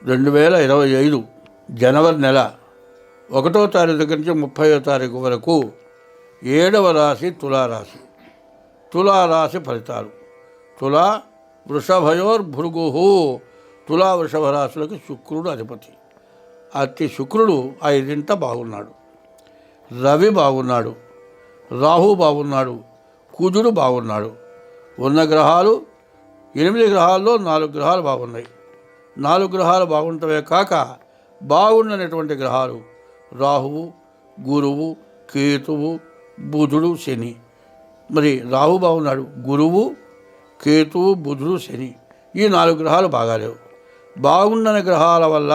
2025 జనవరి నెల 1వ తారీఖు దగ్గర నుంచి 30వ తారీఖు వరకు 7వ రాశి తులారాశి. తులారాశి ఫలితాలు. తులా వృషభయోర్భృగు. తులా వృషభ రాశులకి శుక్రుడు అధిపతి. అతి శుక్రుడు 5 బాగున్నాడు. రవి బాగున్నాడు, రాహు బాగున్నాడు, కుజుడు బాగున్నాడు. ఉన్న గ్రహాలు 8 గ్రహాల్లో 4 గ్రహాలు బాగున్నాయి. 4 గ్రహాలు బాగుంటవే కాక బాగున్నటువంటి గ్రహాలు రాహువు, గురువు, కేతువు, బుధుడు, శని. మరి రాహు బాగున్నాడు, గురువు, కేతువు, బుధుడు, శని. ఈ 4 గ్రహాలు బాగాలేవు. బాగున్న గ్రహాల వల్ల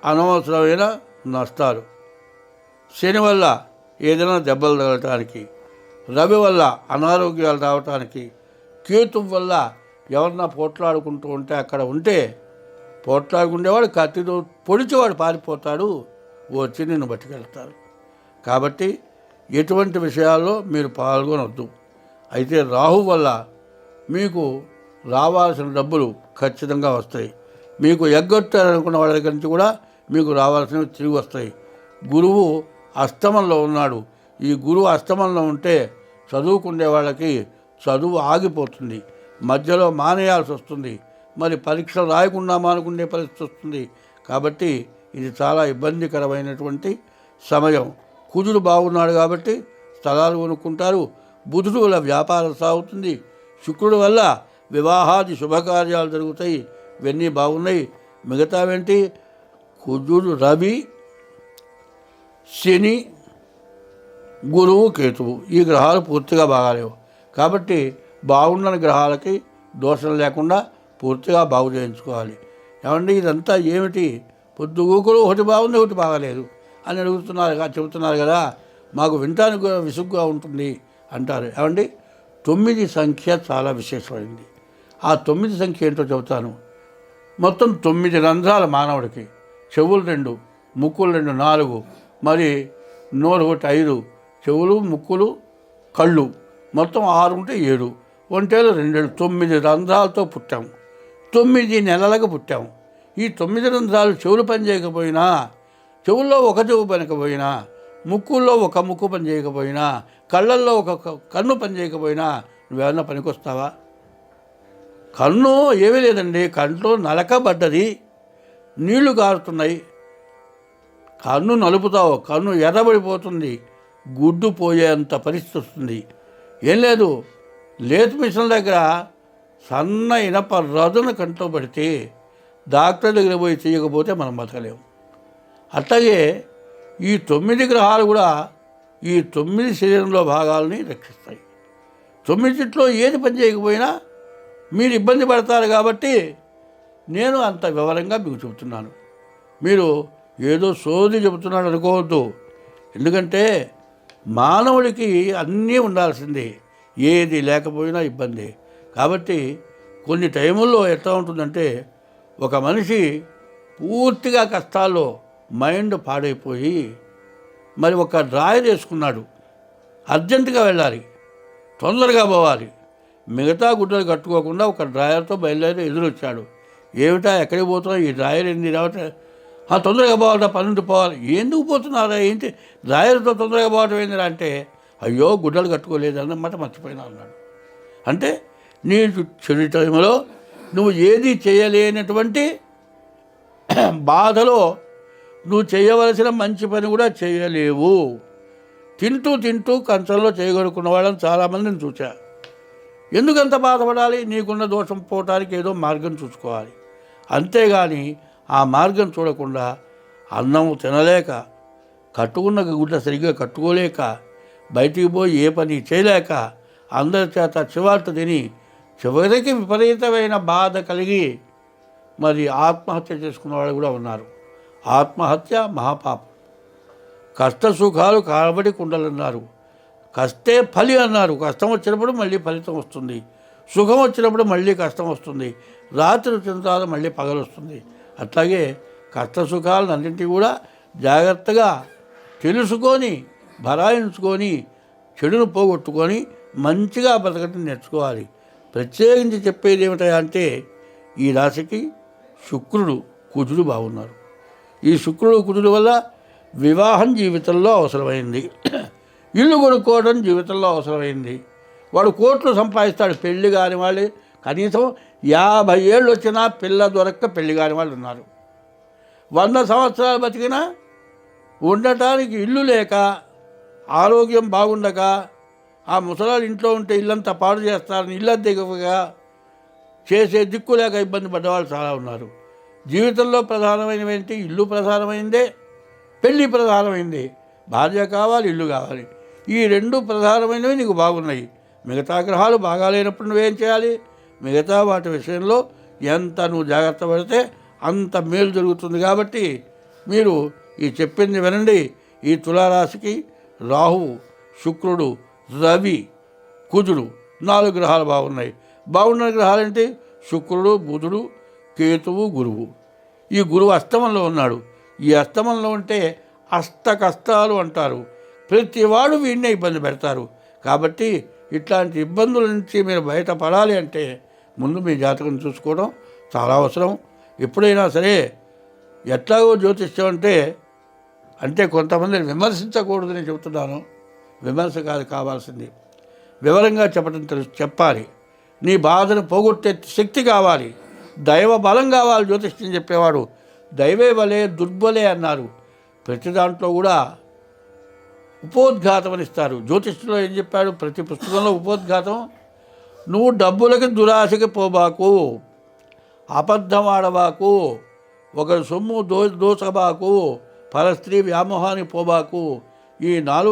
అనవసరమైన నష్టాలు. శని వల్ల ఏదైనా దెబ్బలు తగలటానికి, రవి వల్ల అనారోగ్యాలు రావటానికి, కేతు వల్ల ఎవరన్నా పోట్లాడుకుంటూ ఉంటే అక్కడ ఉంటే పోట్లాడుకునేవాడు కత్తితో పొడిచేవాడు పారిపోతాడు, వచ్చి నిన్ను బట్టుకెళ్తారు. కాబట్టి ఎటువంటి విషయాల్లో మీరు పాల్గొనవద్దు. అయితే రాహు వల్ల మీకు రావాల్సిన డబ్బులు ఖచ్చితంగా వస్తాయి. మీకు ఎగ్గొట్టారనుకున్న వాళ్ళ దగ్గర నుంచి కూడా మీకు రావాల్సినవి తిరిగి వస్తాయి. గురువు అష్టమంలో ఉన్నాడు. ఈ గురువు అష్టమంలో ఉంటే చదువుకునే వాళ్ళకి చదువు ఆగిపోతుంది, మధ్యలో మానేయాల్సి వస్తుంది. మరి పరీక్షలు రాయకుండా మానుకునే పరిస్థితి వస్తుంది. కాబట్టి ఇది చాలా ఇబ్బందికరమైనటువంటి సమయం. కుజుడు బాగున్నాడు కాబట్టి స్థలాలు కొనుక్కుంటారు. బుధుడు వల్ల వ్యాపారం సాగుతుంది. శుక్రుడు వల్ల వివాహాది శుభకార్యాలు జరుగుతాయి. ఇవన్నీ బాగున్నాయి. మిగతావేంటి? కుజుడు, రవి, శని, గురువు, కేతువు ఈ గ్రహాలు పూర్తిగా బాగాలేవు. కాబట్టి బాగున్న గ్రహాలకి దోషం లేకుండా పూర్తిగా బాగు చేయించుకోవాలి. ఏమండి ఇదంతా ఏమిటి? పొద్దుగూకులు ఒకటి బాగుంది ఒకటి బాగాలేదు అని చెబుతున్నారు కదా, మాకు వినటానికి విసుగ్గా ఉంటుంది అంటారు. ఏమండి 9 సంఖ్య చాలా విశేషమైంది. ఆ 9 సంఖ్య ఏంటో చెబుతాను. మొత్తం 9 రంధ్రాల మానవుడికి. చెవులు 2, ముక్కులు 2, 4, మరి నోరు 1, 5, చెవులు, ముక్కులు, కళ్ళు మొత్తం 6 ఉంటే 7, ఒంటేలు 2, 9 రంధ్రాలతో పుట్టాము. 9 నెలలకు పుట్టాము. ఈ 9 రంధ్రాలు చెవులు పనిచేయకపోయినా, చెవుల్లో ఒక చెవు పనికపోయినా, ముక్కుల్లో ఒక ముక్కు పని చేయకపోయినా, కళ్ళల్లో ఒక కన్ను పని చేయకపోయినా నువ్వేమన్నా పనికొస్తావా? కన్ను ఏమీ లేదండి, కంట్లో నలకబడ్డది, నీళ్లు కారుతున్నాయి. కన్ను నలుపుతావు, కన్ను ఎర్రబడిపోతుంది, గుడ్డు పోయేంత పరిస్థితి వస్తుంది. ఏం లేదు, లేతు మిషన్ దగ్గర సన్న ఇనప రదును కంట్లో పడితే డాక్టర్ దగ్గర పోయి చేయకపోతే మనం బతకలేము. అట్లాగే ఈ 9 గ్రహాలు కూడా ఈ 9 శరీరంలో భాగాలని రక్షిస్తాయి. 9 ఏది పని చేయకపోయినా మీరు ఇబ్బంది పడతారు. కాబట్టి నేను అంత వివరంగా మీకు చెబుతున్నాను. మీరు ఏదో సోది చెబుతున్నాడు అనుకోవద్దు. ఎందుకంటే మానవుడికి అన్నీ ఉండాల్సిందే, ఏది లేకపోయినా ఇబ్బంది. కాబట్టి కొన్ని టైముల్లో ఎట్లా ఉంటుందంటే, ఒక మనిషి పూర్తిగా కష్టాల్లో మైండ్ పాడైపోయి మరి ఒక డ్రాయర్ వేసుకున్నాడు, అర్జెంటుగా వెళ్ళాలి, తొందరగా పోవాలి, మిగతా గుడ్డలు కట్టుకోకుండా ఒక డ్రాయర్తో బయలుదేరి ఎదురొచ్చాడు. ఏమిటా ఎక్కడికి పోతున్నావు? ఈ డ్రాయర్ ఏంది రావటం? తొందరగా పోవాలరా, పనుండి పోవాలి. ఎందుకు పోతున్నారా? ఏంటి డ్రాయర్తో తొందరగా పోవటం ఏందిరా అంటే, అయ్యో గుడ్డలు కట్టుకోలేదు అన్నమాట, మర్చిపోయినా అన్నాడు. అంటే నీ చెడు టైంలో నువ్వు ఏది చేయలేనటువంటి బాధలో నువ్వు చేయవలసిన మంచి పని కూడా చేయలేవు. తింటూ కంచంలో చేయగలుగుకున్న వాళ్ళని చాలామందిని చూచా. ఎందుకంత బాధపడాలి? నీకున్న దోషం పోవటానికి ఏదో మార్గం చూసుకోవాలి. అంతేగాని ఆ మార్గం చూడకుండా అన్నం తినలేక, కట్టుకున్న గుడ్డ సరిగ్గా కట్టుకోలేక, బయటికి పోయి ఏ పని చేయలేక, అందరి చేత చివాట్లు తిని చివరికి విపరీతమైన బాధ కలిగి మరి ఆత్మహత్య చేసుకున్న వాళ్ళు కూడా ఉన్నారు. ఆత్మహత్య మహాపాపం. కష్ట సుఖాలు కాబడి కుండలన్నారు, కష్టే ఫలి అన్నారు. కష్టం వచ్చినప్పుడు మళ్ళీ ఫలితం వస్తుంది, సుఖం వచ్చినప్పుడు మళ్ళీ కష్టం వస్తుంది, రాత్రి వచ్చిన తర్వాత మళ్ళీ పగలు వస్తుంది. అట్లాగే కష్ట సుఖాలన్నింటినీ కూడా జాగ్రత్తగా తెలుసుకొని భరాయించుకొని చెడును పోగొట్టుకొని మంచిగా బతకటం నేర్చుకోవాలి. ప్రత్యేకించి చెప్పేది ఏమిటంటే, ఈ రాశికి శుక్రుడు కుజుడు బాగున్నారు. ఈ శుక్రుడు కుజుడు వల్ల వివాహం జీవితంలో అవసరమైంది, ఇల్లు కొనుక్కోవడం జీవితంలో అవసరమైంది. వాడు కోట్లు సంపాదిస్తాడు, పెళ్లి కాని వాళ్ళు కనీసం 50 ఏళ్ళు వచ్చినా పిల్ల దొరక్క పెళ్లి కాని వాళ్ళు ఉన్నారు. 100 సంవత్సరాలు బతికినా ఉండటానికి ఇల్లు లేక, ఆరోగ్యం బాగుండక, ఆ ముసలాళ్ళు ఇంట్లో ఉంటే ఇల్లంతా పాడు చేస్తారని ఇల్లు దిగగా చేసే దిక్కు లేక ఇబ్బంది పడ్డవాళ్ళు చాలా ఉన్నారు. జీవితంలో ప్రధానమైనవి ఏంటి? ఇల్లు ప్రధానమైందే, పెళ్ళి ప్రధానమైంది. భార్య కావాలి, ఇల్లు కావాలి. ఈ 2 ప్రధానమైనవి నీకు బాగున్నాయి. మిగతా గ్రహాలు బాగాలేనప్పుడు నువ్వేం చేయాలి? మిగతా వాటి విషయంలో ఎంత నువ్వు జాగ్రత్త పడితే అంత మేలు జరుగుతుంది. కాబట్టి మీరు ఈ చెప్పింది వినండి. ఈ తులారాశికి రాహువు, శుక్రుడు, రవి, కుజుడు 4 గ్రహాలు బాగున్నాయి. బాగున్న గ్రహాలు ఏంటి? శుక్రుడు, బుధుడు, కేతువు, గురువు. ఈ గురువు అస్తమంలో ఉన్నాడు. ఈ అస్తమంలో ఉంటే అష్ట కష్టాలు అంటారు. ప్రతివాడు వీడినే ఇబ్బంది పెడతారు. కాబట్టి ఇట్లాంటి ఇబ్బందుల నుంచి మీరు బయటపడాలి అంటే ముందు మీ జాతకం చూసుకోవడం చాలా అవసరం. ఎప్పుడైనా సరే ఎట్లాగో జ్యోతిష్యం అంటే కొంతమందిని విమర్శించకూడదని చెబుతున్నాను. విమర్శ కాదు కావాల్సింది, వివరంగా చెప్పాలి. నీ బాధను పోగొట్టే శక్తి కావాలి, దైవ బలం కావాలి. జ్యోతిష్యం చెప్పేవాడు దైవే బలే దుర్బలే అన్నారు. ప్రతి దాంట్లో కూడా ఉపోద్ఘాతం అని ఇస్తారు. జ్యోతిష్యంలో ఏం చెప్పాడు? ప్రతి పుస్తకంలో ఉపోద్ఘాతం. నువ్వు డబ్బులకి దురాశకి పోబాకు, అబద్ధం ఆడబాకు, ఒకరి సొమ్ము దోచబాకు, పరస్త్రీ వ్యామోహానికి పోబాకు. ఈ 4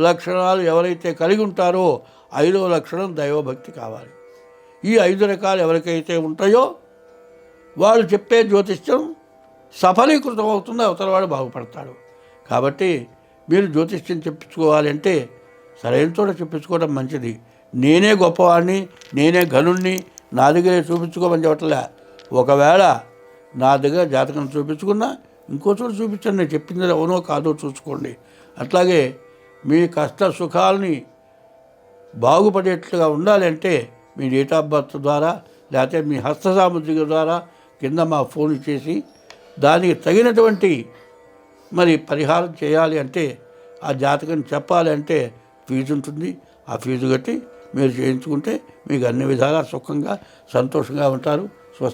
లక్షణాలు ఎవరైతే కలిగి ఉంటారో 5వ లక్షణం దైవభక్తి కావాలి. ఈ 5 రకాలు ఎవరికైతే ఉంటాయో వాళ్ళు చెప్పే జ్యోతిష్యం సఫలీకృతం అవుతుంది, అవతలవాడు బాగుపడతాడు. కాబట్టి మీరు జ్యోతిష్యం చెప్పించుకోవాలి అంటే సరైన చోట చెప్పించుకోవడం మంచిది. నేనే గొప్పవాడిని, నేనే ఘనుణ్ణి, నా దగ్గరే చూపించుకోమని చెప్పట్లే. ఒకవేళ నా దగ్గర జాతకం చూపించుకున్నా ఇంకో చోట చూపించండి, నేను చెప్పింది అవునో కాదో చూసుకోండి. అట్లాగే మీ కష్ట సుఖాలని బాగుపడేట్లుగా ఉండాలి అంటే మీ డేట్ ఆఫ్ బర్త్ ద్వారా లేకపోతే మీ హస్త సాముద్రిక ద్వారా కింద మా ఫోన్ చేసి దానికి తగినటువంటి పరిహారం చేయాలి అంటే, ఆ జాతకం చెప్పాలి అంటే ఫీజు ఉంటుంది. ఆ ఫీజు కట్టి మీరు చేయించుకుంటే మీకు అన్ని విధాలా సుఖంగా సంతోషంగా ఉంటారు.